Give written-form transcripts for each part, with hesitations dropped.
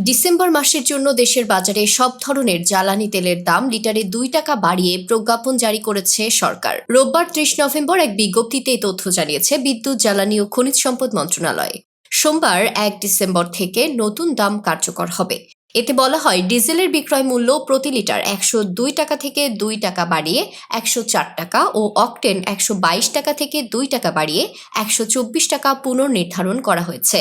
December মাসের জন্য দেশের বাজারে সব ধরনের জ্বালানি তেলের দাম লিটারে 2 টাকা বাড়িয়ে প্রজ্ঞাপন জারি করেছে সরকার। রোববার 30 নভেম্বর এক বিজ্ঞপ্তিতে এই তথ্য জানিয়েছে বিদ্যুৎ, জ্বালানি ও খনিজ সম্পদ মন্ত্রণালয়। সোমবার 1 ডিসেম্বর থেকে নতুন দাম কার্যকর হবে। এতে বলা হয়, ডিজেলের বিক্রয় মূল্য প্রতি লিটার 102 টাকা থেকে 2 টাকা বাড়িয়ে 104 টাকা ও অকটেন 122 টাকা থেকে 2 টাকা বাড়িয়ে 124 টাকা পুনর্নির্ধারণ করা হয়েছে।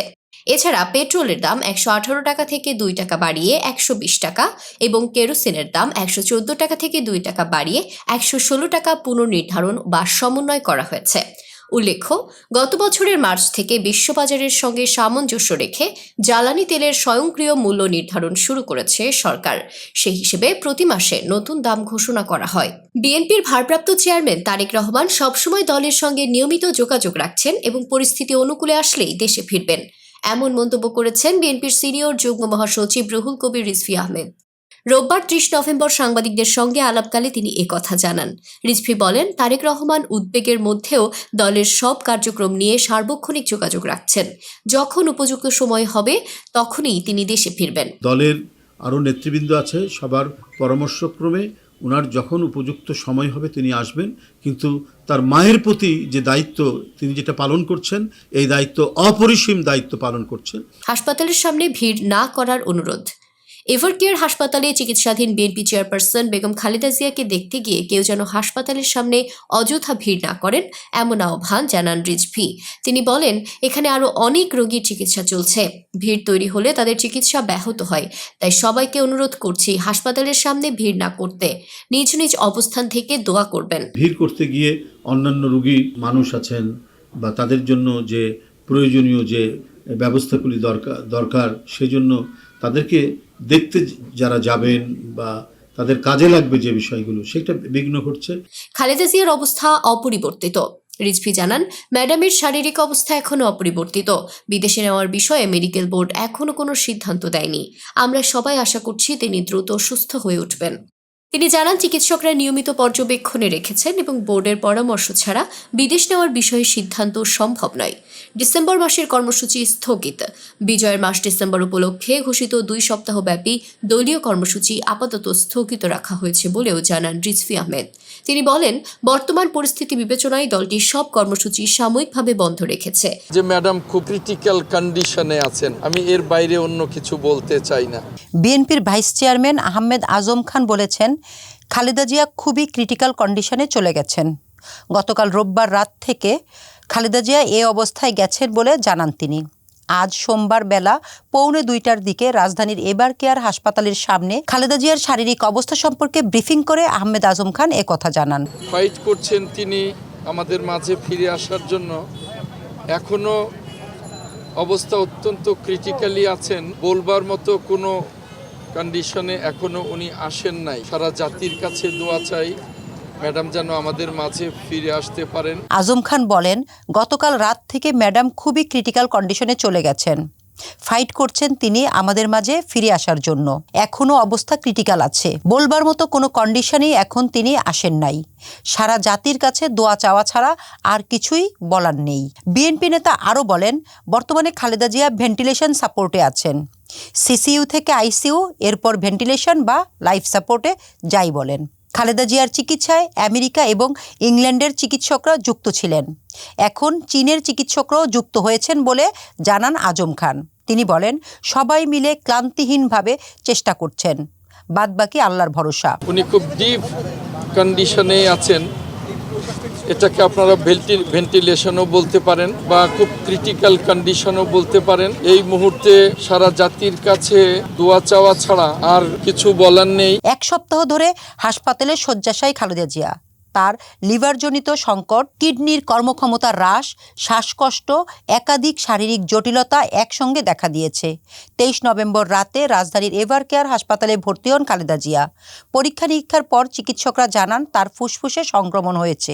এছাড়া পেট্রোলের দাম 118 টাকা থেকে 2 টাকা বাড়িয়ে 120 টাকা এবং কেরোসিনের দাম 114 টাকা থেকে 2 টাকা বাড়িয়ে 116 টাকা পুনর্নির্ধারণ বা সমন্বয় করা হয়েছে। উল্লেখ্য, গত বছরের মার্চ থেকে বিশ্ববাজারের সঙ্গে সামঞ্জস্য রেখে জ্বালানি তেলের স্বয়ংক্রিয় মূল্য নির্ধারণ শুরু করেছে সরকার। সেই হিসেবে প্রতি মাসে নতুন দাম ঘোষণা করা হয়। বিএনপির ভারপ্রাপ্ত চেয়ারম্যান তারেক রহমান সবসময় দলের সঙ্গে নিয়মিত যোগাযোগ রাখছেন এবং পরিস্থিতি অনুকূলে আসলেই দেশে ফিরবেন, এমন মন্তব্য করেছেন বিএনপির সিনিয়র যুগ্ম মহাসচিব রুহুল কবির রিজভী আহমেদ। রোববার 30 নভেম্বর সাংবাদিকদের সঙ্গে আলাপকালে তিনি কথা জানান। রিজভী বলেন, তারেক রহমান উদ্বেগের মধ্যেও দলের সব কার্যক্রম নিয়ে সার্বক্ষণিক যোগাযোগ রাখছেন। যখন উপযুক্ত সময় হবে তখনই তিনি দেশে ফিরবেন। দলের আরও নেতৃবৃন্দ আছে, সবার পরামর্শক্রমে ওনার যখন উপযুক্ত সময় হবে তিনি আসবেন। কিন্তু তার মায়ের প্রতি যে দায়িত্ব তিনি যেটা পালন করছেন, এই দায়িত্ব অপরিসীম দায়িত্ব পালন করছেন। হাসপাতালের সামনে ভিড় না করার অনুরোধ। এভারকেয়ার হাসপাতালে চিকিৎসাধীন বিএনপি চেয়ারপারসন বেগম খালেদা জিয়াকে দেখতে গিয়ে কেউ যেন হাসপাতালের সামনে অযথা ভিড় না করেন, এমন আহ্বান জানান রিজভী। তিনি বলেন, এখানে আরও অনেক রোগীর চিকিৎসা চলছে। ভিড় তৈরি হলে তাদের চিকিৎসা ব্যাহত হয়। তাই সবাইকে অনুরোধ করছি হাসপাতালের সামনে ভিড় না করতে, নিজ নিজ অবস্থান থেকে দোয়া করবেন। ভিড় করতে গিয়ে অন্যান্য রোগী মানুষ আছেন বা তাদের জন্য যে প্রয়োজনীয় যে ব্যবস্থাগুলি দরকার সেজন্য তাদেরকে দেখতে যারা যাবেন বা তাদের কাজে লাগবে যে বিষয়গুলো, সেটা বিঘ্ন ঘটছে। খালেদা জিয়ার অবস্থা অপরিবর্তিত। রিজভী জানান, ম্যাডামের শারীরিক অবস্থা এখনো অপরিবর্তিত। বিদেশে নেওয়ার বিষয়ে মেডিকেল বোর্ড এখনো কোনো সিদ্ধান্ত দেয়নি। আমরা সবাই আশা করছি তিনি দ্রুত সুস্থ হয়ে উঠবেন। তিনি জানান, চিকিৎসকরা নিয়মিত পর্যবেক্ষণে রেখেছেন এবং বোর্ডের পরামর্শ ছাড়া বিদেশ নেওয়ার বিষয়ে সিদ্ধান্ত সম্ভব নয়। ডিসেম্বর মাসের কর্মসূচি স্থগিত। বিজয়ের মাস ডিসেম্বর উপলক্ষে ঘোষিত 2 সপ্তাহব্যাপী দলীয় কর্মসূচি আপাতত স্থগিত রাখা হয়েছে বলেও জানান রিজভী আহমেদ। তিনি বলেন, বর্তমান পরিস্থিতি বিবেচনায় দলটি সব কর্মসূচি সাময়িকভাবে বন্ধ রেখেছে। যে ম্যাডাম খুব ক্রিটিক্যাল কন্ডিশনে আছেন, আমি এর বাইরে অন্য কিছু বলতে চাই না। বিএনপির ভাইস চেয়ারম্যান আহমেদ আজম খান বলেছেন, খালেদা জিয়া খুবই ক্রিটিক্যাল কন্ডিশনে চলে গেছেন। গতকাল রোববার রাত থেকে খালেদা জিয়া এ অবস্থায় গেছেন বলে জানান তিনি। আজ সোমবার বেলা 1:45টার দিকে রাজধানীর এভারকেয়ার হাসপাতালের সামনে খালেদা জিয়ার শারীরিক অবস্থা সম্পর্কে ব্রিফিং করে আহমেদ আজম খান কথা জানান। ফাইট করছেন তিনি আমাদের মাঝে ফিরে আসার জন্য। এখনো অবস্থা অত্যন্ত ক্রিটিক্যালি আছেন, বলবার মতো কোনো কন্ডিশনে এখনো উনি আসেন নাই। সারা জাতির কাছে দোয়া চাই ম্যাডাম যেন আমাদের মাঝে ফিরে আসতে পারেন। আজম খান বলেন, গতকাল রাত থেকে ম্যাডাম খুবই ক্রিটিক্যাল কন্ডিশনে চলে গেছেন। ফাইট করছেন তিনি আমাদের মাঝে ফিরে আসার জন্য। এখনো অবস্থা ক্রিটিক্যাল আছে, বলবার মতো কোনো কন্ডিশনেই এখন তিনি আসেন নাই। সারা জাতির কাছে দোয়া চাওয়া ছাড়া আর কিছুই বলার নেই। বিএনপি নেতা আরও বলেন, বর্তমানে খালেদা জিয়া ভেন্টিলেশন সাপোর্টে আছেন। সিসিইউ থেকে আইসিইউ, এরপর ভেন্টিলেশন বা লাইফ সাপোর্টে যাই বলেন। খালেদা জিয়ার চিকিৎসায় আমেরিকা এবং ইংল্যান্ডের চিকিৎসকরা যুক্ত ছিলেন। এখন চীনের চিকিৎসকরাও যুক্ত হয়েছেন বলে জানান আজম খান। তিনি বলেন, সবাই মিলে ক্লান্তিহীনভাবে চেষ্টা করছেন, বাদবাকি আল্লাহর ভরসা। উনি খুব ডিপ কন্ডিশনে আছেন, এটাকে আপনারা ভেন্টিলেশনও বলতে পারেন বা খুব ক্রিটিক্যাল কন্ডিশনও বলতে পারেন। এই মুহূর্তে সারা জাতির কাছে দোয়া চাওয়া ছাড়া আর কিছু বলার নেই। 1 সপ্তাহ ধরে হাসপাতালে শয্যাশায়ী খালেদা জিয়া। তার লিভারজনিত সংকট, কিডনির কর্মক্ষমতা হ্রাস, শ্বাসকষ্ট, একাধিক শারীরিক জটিলতা একসঙ্গে দেখা দিয়েছে। 23 নভেম্বর রাতে রাজধানীর এভারকেয়ার হাসপাতালে ভর্তি হন খালেদা জিয়া। পরীক্ষা নিরীক্ষার পর চিকিৎসকরা জানান তার ফুসফুসে সংক্রমণ হয়েছে।